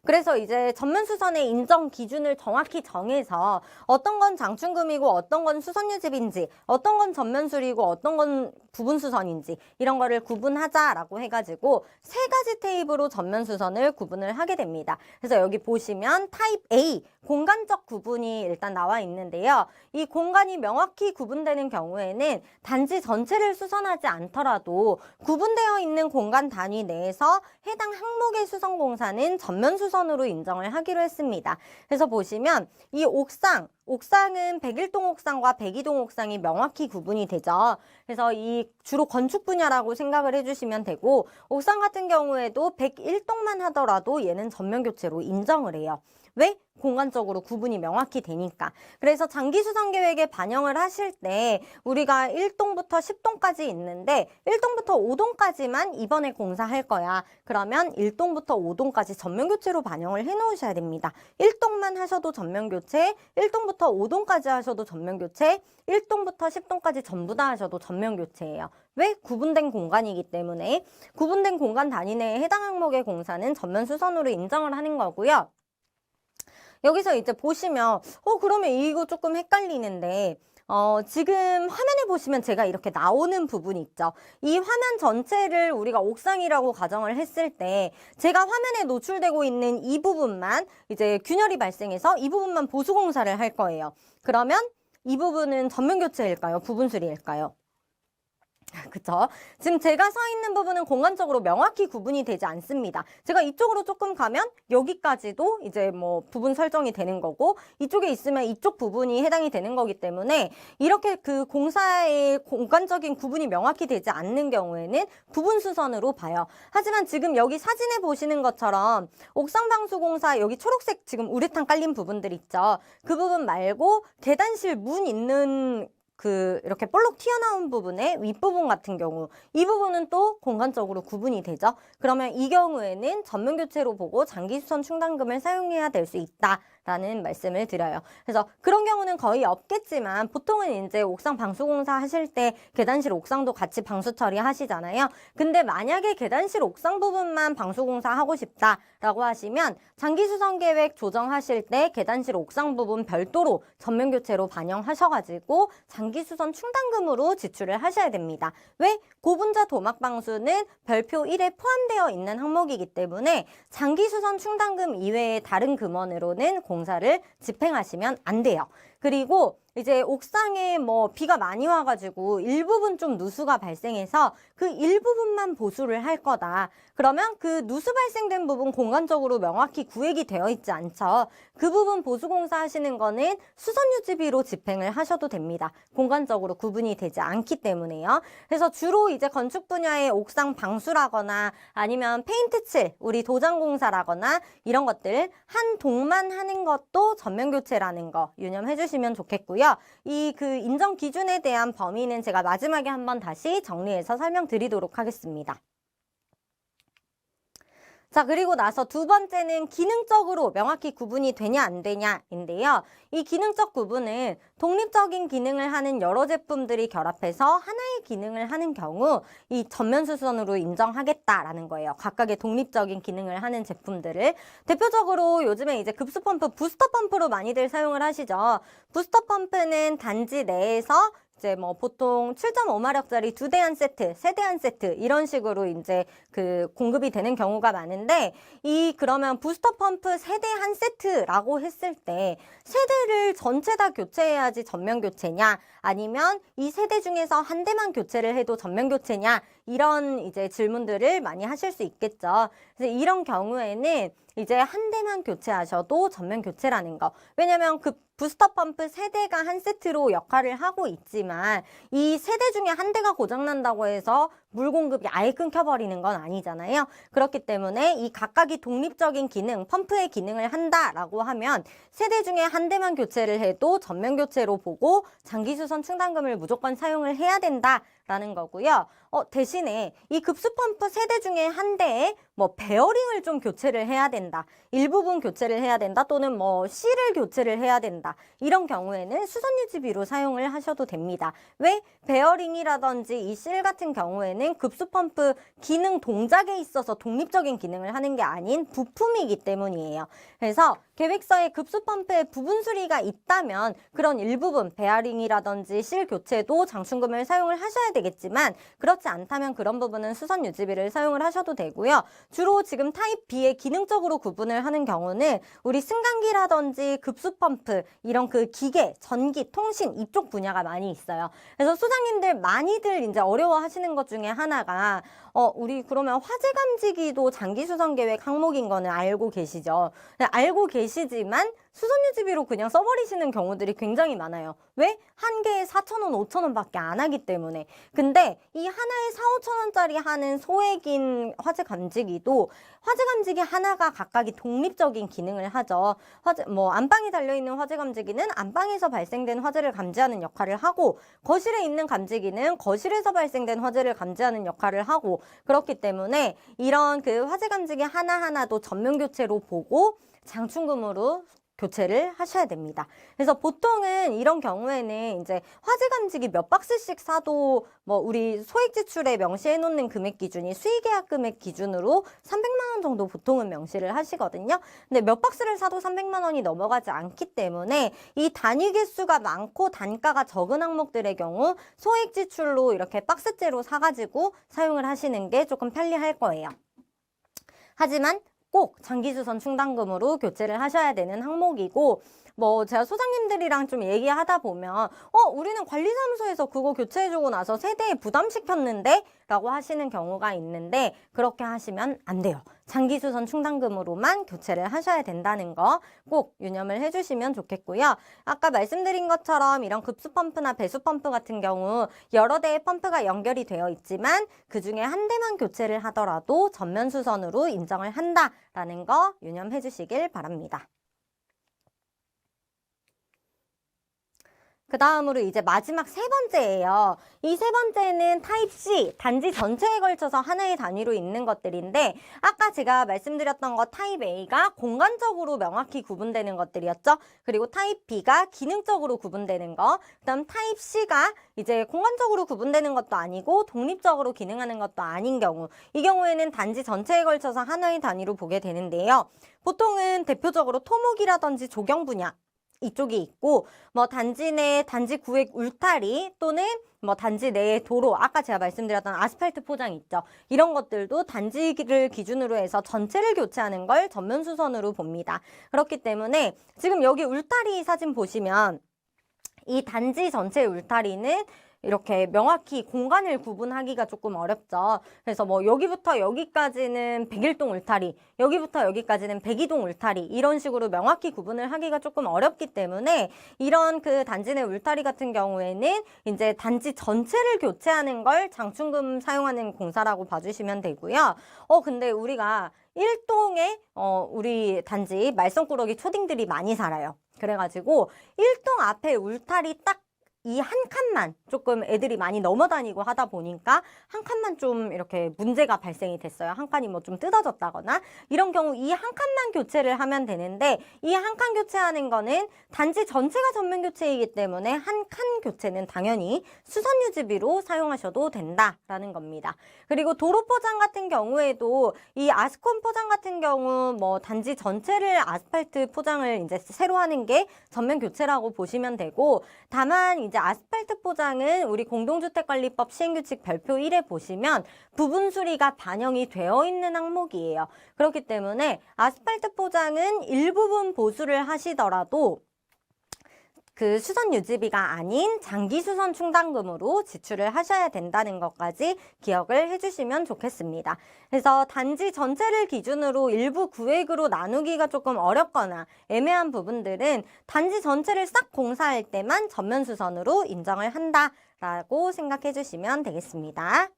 그래서 이제 전면수선의 인정 기준을 정확히 정해서 어떤 건 장충금이고 어떤 건 수선유집인지, 어떤 건 전면술이고 어떤 건 부분수선인지 이런 거를 구분하자라고 해가지고 세 가지 테이프로 전면수선을 구분을 하게 됩니다. 그래서 여기 보시면 타입 A, 공간적 구분이 일단 나와 있는데요. 이 공간이 명확히 구분되는 경우에는 단지 전체를 수선하지 않더라도 구분되어 있는 공간 단위 내에서 해당 항목의 수선 공사는 전면 수선으로 인정을 하기로 했습니다. 그래서 보시면 이 옥상은 101동 옥상과 102동 옥상이 명확히 구분이 되죠. 그래서 이 주로 건축 분야라고 생각을 해주시면 되고, 옥상 같은 경우에도 101동만 하더라도 얘는 전면 교체로 인정을 해요. 왜? 공간적으로 구분이 명확히 되니까. 그래서 장기 수선 계획에 반영을 하실 때 우리가 1동부터 10동까지 있는데 1동부터 5동까지만 이번에 공사할 거야. 그러면 1동부터 5동까지 전면 교체로 반영을 해 놓으셔야 됩니다. 1동만 하셔도 전면 교체, 1동부터 5동까지 하셔도 전면 교체, 1동부터 10동까지 전부 다 하셔도 전면 교체예요. 왜? 구분된 공간이기 때문에 구분된 공간 단위 내에 해당 항목의 공사는 전면 수선으로 인정을 하는 거고요. 여기서 이제 보시면 그러면 이거 조금 헷갈리는데 지금 화면에 보시면 제가 이렇게 나오는 부분이 있죠. 이 화면 전체를 우리가 옥상이라고 가정을 했을 때 제가 화면에 노출되고 있는 이 부분만 이제 균열이 발생해서 이 부분만 보수 공사를 할 거예요. 그러면 이 부분은 전면 교체일까요? 부분 수리일까요? 그쵸? 지금 제가 서 있는 부분은 공간적으로 명확히 구분이 되지 않습니다. 제가 이쪽으로 조금 가면 여기까지도 이제 뭐 부분 설정이 되는 거고, 이쪽에 있으면 이쪽 부분이 해당이 되는 거기 때문에 이렇게 그 공사의 공간적인 구분이 명확히 되지 않는 경우에는 부분 수선으로 봐요. 하지만 지금 여기 사진에 보시는 것처럼 옥상 방수 공사 여기 초록색 지금 우레탄 깔린 부분들 있죠. 그 부분 말고 계단실 문 있는 이렇게 볼록 튀어나온 부분의 윗부분 같은 경우, 이 부분은 또 공간적으로 구분이 되죠. 그러면 이 경우에는 전면 교체로 보고 장기 수선 충당금을 사용해야 될 수 있다라는 말씀을 드려요. 그래서 그런 경우는 거의 없겠지만 보통은 이제 옥상 방수 공사 하실 때 계단실 옥상도 같이 방수 처리하시잖아요. 근데 만약에 계단실 옥상 부분만 방수 공사하고 싶다라고 하시면 장기 수선 계획 조정하실 때 계단실 옥상 부분 별도로 전면 교체로 반영하셔가지고 장기 수선 충당금으로 지출을 하셔야 됩니다. 왜? 고분자 도막 방수는 별표 1에 포함되어 있는 항목이기 때문에 장기 수선 충당금 이외의 다른 금원으로는 공사를 집행하시면 안 돼요. 그리고 이제 옥상에 뭐 비가 많이 와가지고 일부분 좀 누수가 발생해서 그 일부분만 보수를 할 거다. 그러면 그 누수 발생된 부분 공간적으로 명확히 구획이 되어 있지 않죠. 그 부분 보수 공사 하시는 거는 수선 유지비로 집행을 하셔도 됩니다. 공간적으로 구분이 되지 않기 때문에요. 그래서 주로 이제 건축 분야의 옥상 방수라거나 아니면 페인트 칠, 우리 도장 공사라거나 이런 것들 한 동만 하는 것도 전면 교체라는 거 유념해 주시면 좋겠고요. 이 인정 기준에 대한 범위는 제가 마지막에 한번 다시 정리해서 설명드리도록 하겠습니다. 자, 그리고 나서 두 번째는 기능적으로 명확히 구분이 되냐 안 되냐인데요. 이 기능적 구분은 독립적인 기능을 하는 여러 제품들이 결합해서 하나의 기능을 하는 경우 이 전면 수선으로 인정하겠다라는 거예요. 각각의 독립적인 기능을 하는 제품들을. 대표적으로 요즘에 이제 급수 펌프, 부스터 펌프로 많이들 사용을 하시죠. 부스터 펌프는 단지 내에서 이제 뭐 보통 7.5마력짜리 2대 한 세트, 3대 한 세트 이런 식으로 이제 공급이 되는 경우가 많은데, 그러면 부스터 펌프 3대 한 세트라고 했을 때 세대를 전체 다 교체해야지 전면 교체냐, 아니면 이 세대 중에서 한 대만 교체를 해도 전면 교체냐, 이런 이제 질문들을 많이 하실 수 있겠죠. 그래서 이런 경우에는 이제 한 대만 교체하셔도 전면 교체라는 거. 왜냐면 그 부스터 펌프 세대가 한 세트로 역할을 하고 있지만 이 세대 중에 한 대가 고장난다고 해서 물 공급이 아예 끊겨버리는 건 아니잖아요. 그렇기 때문에 이 각각이 독립적인 기능, 펌프의 기능을 한다라고 하면 세대 중에 한 대만 교체를 해도 전면 교체로 보고 장기 수선 충당금을 무조건 사용을 해야 된다라는 거고요. 대신에 이 급수 펌프 세대 중에 한 대에 뭐 베어링을 좀 교체를 해야 된다, 일부분 교체를 해야 된다, 또는 뭐 실을 교체를 해야 된다, 이런 경우에는 수선 유지비로 사용을 하셔도 됩니다. 왜? 베어링이라든지 이 실 같은 경우에는 경우에는 급수펌프 기능 동작에 있어서 독립적인 기능을 하는 게 아닌 부품이기 때문이에요. 그래서 계획서에 급수펌프의 부분 수리가 있다면 그런 일부분 베어링이라든지 실 교체도 장충금을 사용을 하셔야 되겠지만 그렇지 않다면 그런 부분은 수선 유지비를 사용을 하셔도 되고요. 주로 지금 타입 B의 기능적으로 구분을 하는 경우는 우리 승강기라든지 급수펌프 이런 그 기계, 전기, 통신 이쪽 분야가 많이 있어요. 그래서 소장님들 많이들 이제 어려워하시는 것 중에 하나가 우리 그러면 화재 감지기도 장기 수선 계획 항목인 거는 알고 계시죠? 알고 계시지만 수선 유지비로 그냥 써버리시는 경우들이 굉장히 많아요. 왜? 한 개에 4,000원, 5,000원 밖에 안 하기 때문에. 근데 이 하나에 4,000~5,000원짜리 하는 소액인 화재 감지기도 화재 감지기 하나가 각각이 독립적인 기능을 하죠. 안방에 달려있는 화재 감지기는 안방에서 발생된 화재를 감지하는 역할을 하고 거실에 있는 감지기는 거실에서 발생된 화재를 감지하는 역할을 하고 그렇기 때문에 이런 그 화재 감지기 하나하나도 전면 교체로 보고 장충금으로 교체를 하셔야 됩니다. 그래서 보통은 이런 경우에는 이제 화재 감지기 몇 박스씩 사도 우리 소액 지출에 명시해 놓는 금액 기준이 수의계약 금액 기준으로 300만 원 정도 보통은 명시를 하시거든요. 근데 몇 박스를 사도 300만 원이 넘어가지 않기 때문에 이 단위 개수가 많고 단가가 적은 항목들의 경우 소액 지출로 이렇게 박스째로 사가지고 사용을 하시는 게 조금 편리할 거예요. 하지만 꼭 장기수선 충당금으로 교체를 하셔야 되는 항목이고 제가 소장님들이랑 좀 얘기하다 보면 우리는 관리사무소에서 그거 교체해주고 나서 세대에 부담시켰는데? 라고 하시는 경우가 있는데 그렇게 하시면 안 돼요. 장기수선 충당금으로만 교체를 하셔야 된다는 거 꼭 유념을 해주시면 좋겠고요. 아까 말씀드린 것처럼 이런 급수펌프나 배수펌프 같은 경우 여러 대의 펌프가 연결이 되어 있지만 그중에 한 대만 교체를 하더라도 전면수선으로 인정을 한다라는 거 유념해 주시길 바랍니다. 그 다음으로 이제 마지막 세 번째예요. 이 세 번째는 타입 C, 단지 전체에 걸쳐서 하나의 단위로 있는 것들인데 아까 제가 말씀드렸던 거 타입 A가 공간적으로 명확히 구분되는 것들이었죠. 그리고 타입 B가 기능적으로 구분되는 거, 그다음 타입 C가 이제 공간적으로 구분되는 것도 아니고 독립적으로 기능하는 것도 아닌 경우, 이 경우에는 단지 전체에 걸쳐서 하나의 단위로 보게 되는데요. 보통은 대표적으로 토목이라든지 조경 분야 이쪽이 있고 단지 내 단지 구획 울타리 또는 단지 내의 도로, 아까 제가 말씀드렸던 아스팔트 포장 있죠. 이런 것들도 단지를 기준으로 해서 전체를 교체하는 걸 전면 수선으로 봅니다. 그렇기 때문에 지금 여기 울타리 사진 보시면 이 단지 전체 울타리는 이렇게 명확히 공간을 구분하기가 조금 어렵죠. 그래서 여기부터 여기까지는 101동 울타리, 여기부터 여기까지는 102동 울타리 이런 식으로 명확히 구분을 하기가 조금 어렵기 때문에 이런 그 단지 내 울타리 같은 경우에는 이제 단지 전체를 교체하는 걸 장충금 사용하는 공사라고 봐주시면 되고요. 근데 우리가 1동에 우리 단지 말썽꾸러기 초딩들이 많이 살아요. 그래가지고 1동 앞에 울타리 딱 이 한 칸만 조금 애들이 많이 넘어다니고 하다 보니까 한 칸만 좀 이렇게 문제가 발생이 됐어요. 한 칸이 좀 뜯어졌다거나 이런 경우 이 한 칸만 교체를 하면 되는데 이 한 칸 교체하는 거는 단지 전체가 전면 교체이기 때문에 한 칸 교체는 당연히 수선 유지비로 사용하셔도 된다라는 겁니다. 그리고 도로 포장 같은 경우에도 이 아스콘 포장 같은 경우 단지 전체를 아스팔트 포장을 이제 새로 하는 게 전면 교체라고 보시면 되고 다만 이제 아스팔트 포장은 우리 공동주택관리법 시행규칙 별표 1에 보시면 부분 수리가 반영이 되어 있는 항목이에요. 그렇기 때문에 아스팔트 포장은 일부분 보수를 하시더라도 그 수선 유지비가 아닌 장기 수선 충당금으로 지출을 하셔야 된다는 것까지 기억을 해주시면 좋겠습니다. 그래서 단지 전체를 기준으로 일부 구획으로 나누기가 조금 어렵거나 애매한 부분들은 단지 전체를 싹 공사할 때만 전면 수선으로 인정을 한다라고 생각해 주시면 되겠습니다.